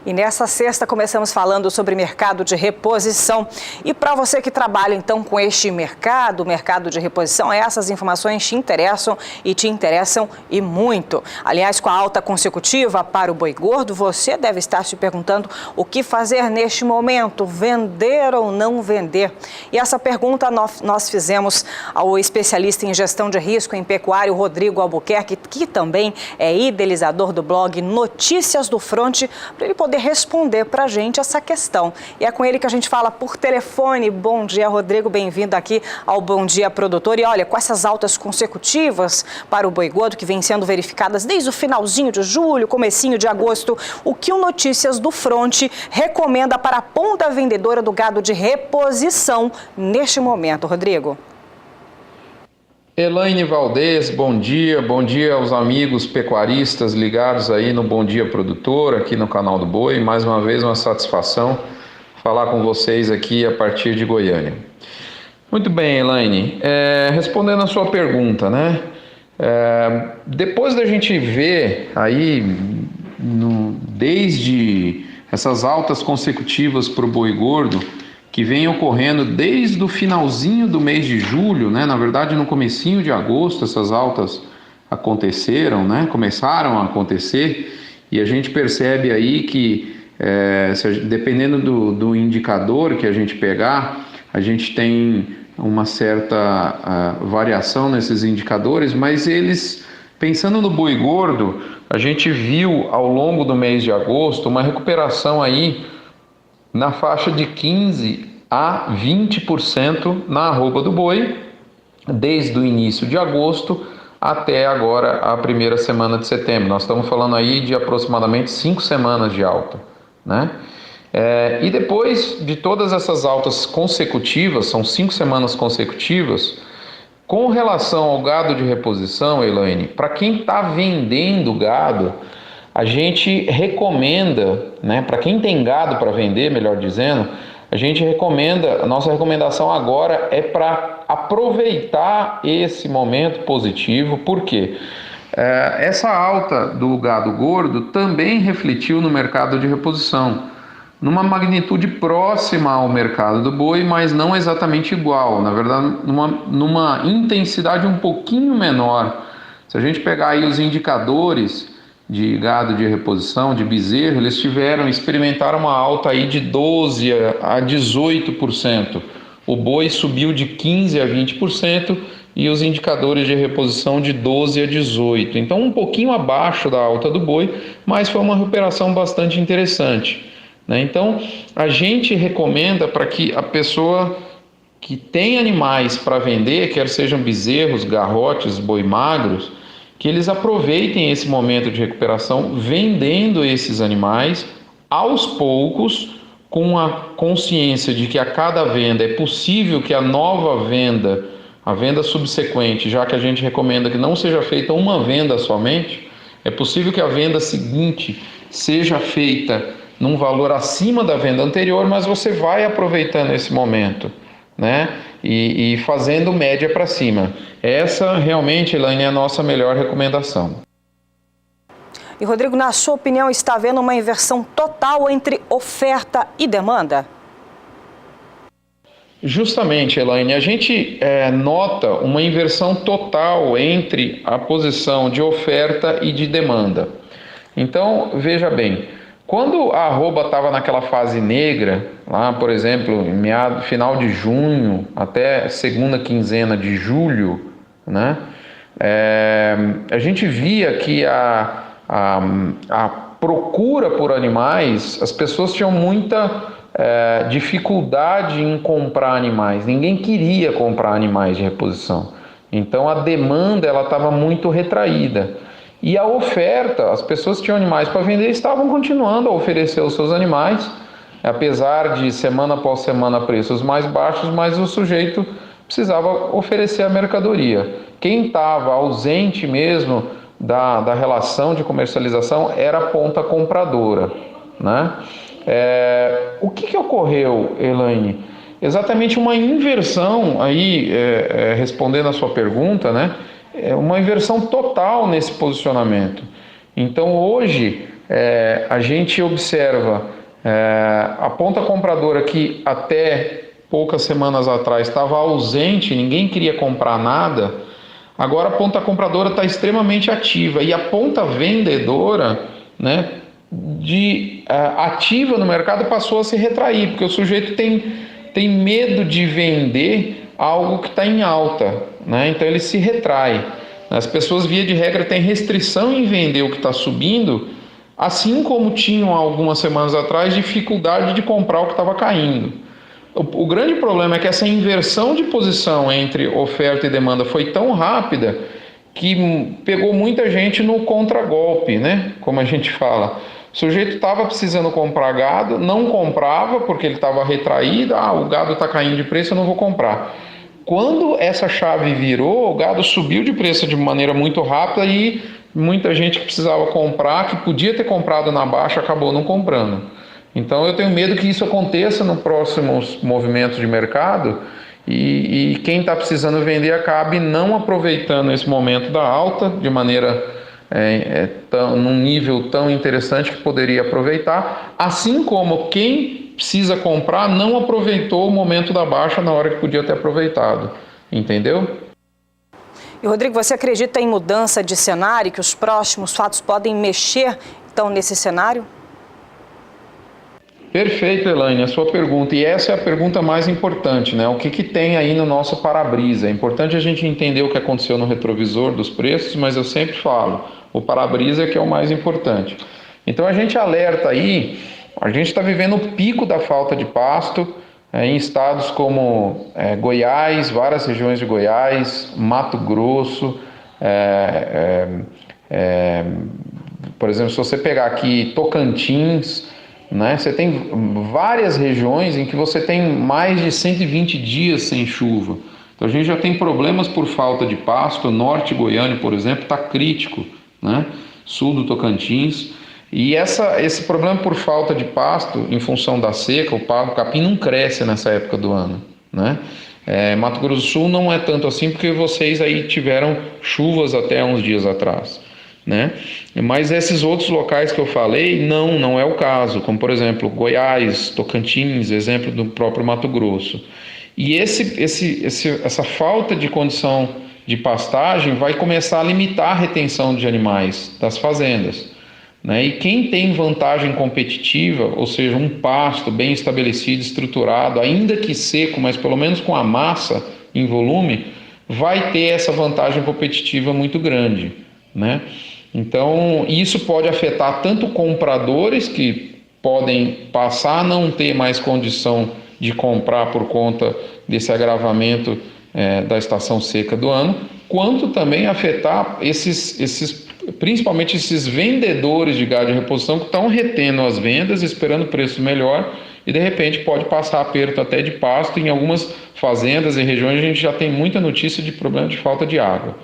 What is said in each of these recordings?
E nessa sexta começamos falando sobre mercado de reposição. E para você que trabalha então com este mercado de reposição, essas informações te interessam e muito. Aliás, com a alta consecutiva para o boi gordo, você deve estar se perguntando o que fazer neste momento, vender ou não vender. E essa pergunta nós fizemos ao especialista em gestão de risco em pecuário, Rodrigo Albuquerque, que também é idealizador do blog Notícias do Fronte, para ele poder responder para a gente essa questão. E é com ele que a gente fala por telefone. Bom dia, Rodrigo, bem-vindo aqui ao Bom Dia Produtor. E olha, com essas altas consecutivas para o boi gordo que vêm sendo verificadas desde o finalzinho de julho, comecinho de agosto, o que o Notícias do Fronte recomenda para a ponta vendedora do gado de reposição neste momento, Rodrigo? Elaine Valdez, bom dia aos amigos pecuaristas ligados aí no Bom Dia Produtor, aqui no canal do Boi. Mais uma vez uma satisfação falar com vocês aqui a partir de Goiânia. Muito bem, Elaine, respondendo a sua pergunta, né? Depois da gente ver aí, desde essas altas consecutivas para o boi gordo, que vem ocorrendo desde o finalzinho do mês de julho, né? Na verdade, no comecinho de agosto, essas altas aconteceram, né? Começaram a acontecer, e a gente percebe aí que, dependendo do indicador que a gente pegar, a gente tem uma certa variação nesses indicadores, mas eles, pensando no boi gordo, a gente viu ao longo do mês de agosto uma recuperação aí na faixa de 15% a 20% na arroba do boi, desde o início de agosto até agora a primeira semana de setembro. Nós estamos falando aí de aproximadamente 5 semanas de alta, né? E depois de todas essas altas consecutivas, são 5 semanas consecutivas, com relação ao gado de reposição, Elaine, para quem está vendendo gado, a gente recomenda, né, para quem tem gado para vender, melhor dizendo, a gente recomenda, a nossa recomendação agora é para aproveitar esse momento positivo, porque essa alta do gado gordo também refletiu no mercado de reposição, numa magnitude próxima ao mercado do boi, mas não exatamente igual, na verdade, numa intensidade um pouquinho menor. Se a gente pegar aí os indicadores de gado de reposição, de bezerro, eles experimentaram uma alta aí de 12% a 18%. O boi subiu de 15% a 20% e os indicadores de reposição de 12% a 18%. Então, um pouquinho abaixo da alta do boi, mas foi uma recuperação bastante interessante, né? Então, a gente recomenda para que a pessoa que tem animais para vender, quer sejam bezerros, garrotes, boi magros, que eles aproveitem esse momento de recuperação vendendo esses animais aos poucos, com a consciência de que a cada venda é possível que a nova venda, a venda subsequente, já que a gente recomenda que não seja feita uma venda somente, é possível que a venda seguinte seja feita num valor acima da venda anterior, mas você vai aproveitando esse momento, né? E fazendo média para cima. Essa realmente, Elaine, é a nossa melhor recomendação. E Rodrigo, na sua opinião, está havendo uma inversão total entre oferta e demanda? Justamente, Elaine, a gente nota uma inversão total entre a posição de oferta e de demanda. Então, veja bem, quando a arroba estava naquela fase negra, lá, por exemplo, em final de junho até segunda quinzena de julho, né, a gente via que a procura por animais, as pessoas tinham muita dificuldade em comprar animais, ninguém queria comprar animais de reposição. Então a demanda estava muito retraída. E a oferta, as pessoas que tinham animais para vender estavam continuando a oferecer os seus animais, apesar de semana após semana preços mais baixos, mas o sujeito precisava oferecer a mercadoria. Quem estava ausente mesmo da relação de comercialização era a ponta compradora, né? O que ocorreu, Elaine? Exatamente uma inversão aí, respondendo a sua pergunta, né? Uma inversão total nesse posicionamento. Então hoje a gente observa a ponta compradora que até poucas semanas atrás estava ausente, ninguém queria comprar nada, agora a ponta compradora está extremamente ativa e a ponta vendedora, né, ativa no mercado passou a se retrair, porque o sujeito tem medo de vender algo que está em alta, né, então ele se retrai. As pessoas, via de regra, têm restrição em vender o que está subindo, assim como tinham algumas semanas atrás dificuldade de comprar o que estava caindo. O grande problema é que essa inversão de posição entre oferta e demanda foi tão rápida que pegou muita gente no contragolpe, né? Como a gente fala. O sujeito estava precisando comprar gado, não comprava porque ele estava retraído, o gado está caindo de preço, eu não vou comprar. Quando essa chave virou, o gado subiu de preço de maneira muito rápida e muita gente que precisava comprar, que podia ter comprado na baixa, acabou não comprando. Então eu tenho medo que isso aconteça nos próximos movimentos de mercado e quem está precisando vender acabe não aproveitando esse momento da alta de maneira num nível tão interessante que poderia aproveitar, assim como quem precisa comprar não aproveitou o momento da baixa na hora que podia ter aproveitado, entendeu? E Rodrigo, você acredita em mudança de cenário, que os próximos fatos podem mexer então nesse cenário? Perfeito, Elaine, a sua pergunta. E essa é a pergunta mais importante, né? O que tem aí no nosso para-brisa? É importante a gente entender o que aconteceu no retrovisor dos preços, mas eu sempre falo, o para-brisa é que é o mais importante. Então a gente alerta aí, a gente está vivendo o pico da falta de pasto em estados como Goiás, várias regiões de Goiás, Mato Grosso, por exemplo, se você pegar aqui Tocantins, né, você tem várias regiões em que você tem mais de 120 dias sem chuva. Então a gente já tem problemas por falta de pasto. O norte goiano, por exemplo, está crítico, né? Sul do Tocantins. E esse problema por falta de pasto, em função da seca, o capim não cresce nessa época do ano, né? Mato Grosso do Sul não é tanto assim, porque vocês aí tiveram chuvas até uns dias atrás, né? Mas esses outros locais que eu falei, não é o caso, como por exemplo Goiás, Tocantins, exemplo do próprio Mato Grosso. E essa falta de condição de pastagem vai começar a limitar a retenção de animais das fazendas, né? E quem tem vantagem competitiva, ou seja, um pasto bem estabelecido, estruturado, ainda que seco, mas pelo menos com a massa em volume, vai ter essa vantagem competitiva muito grande, né? Então, isso pode afetar tanto compradores que podem passar a não ter mais condição de comprar por conta desse agravamento da estação seca do ano, quanto também afetar principalmente esses vendedores de gado de reposição que estão retendo as vendas, esperando preço melhor e de repente pode passar aperto até de pasto. Em algumas fazendas e regiões a gente já tem muita notícia de problema de falta de água.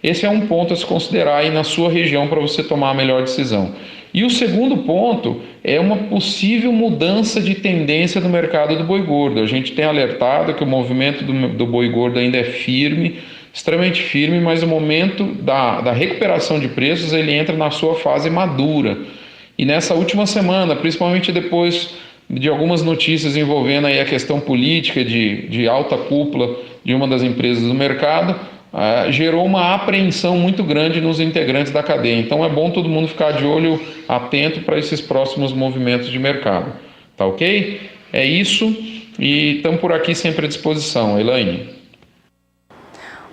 Esse é um ponto a se considerar aí na sua região para você tomar a melhor decisão. E o segundo ponto é uma possível mudança de tendência no mercado do boi gordo. A gente tem alertado que o movimento do boi gordo ainda é firme, extremamente firme, mas o momento da recuperação de preços ele entra na sua fase madura. E nessa última semana, principalmente depois de algumas notícias envolvendo aí a questão política de alta cúpula de uma das empresas do mercado, gerou uma apreensão muito grande nos integrantes da cadeia. Então é bom todo mundo ficar de olho atento para esses próximos movimentos de mercado. Tá ok? É isso e estamos por aqui sempre à disposição. Elaine.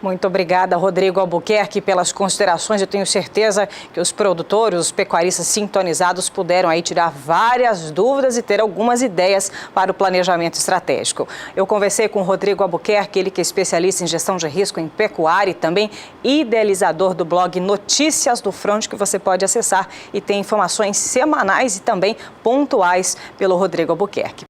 Muito obrigada, Rodrigo Albuquerque, pelas considerações. Eu tenho certeza que os produtores, os pecuaristas sintonizados puderam aí tirar várias dúvidas e ter algumas ideias para o planejamento estratégico. Eu conversei com o Rodrigo Albuquerque, ele que é especialista em gestão de risco em pecuária e também idealizador do blog Notícias do Front, que você pode acessar e tem informações semanais e também pontuais pelo Rodrigo Albuquerque.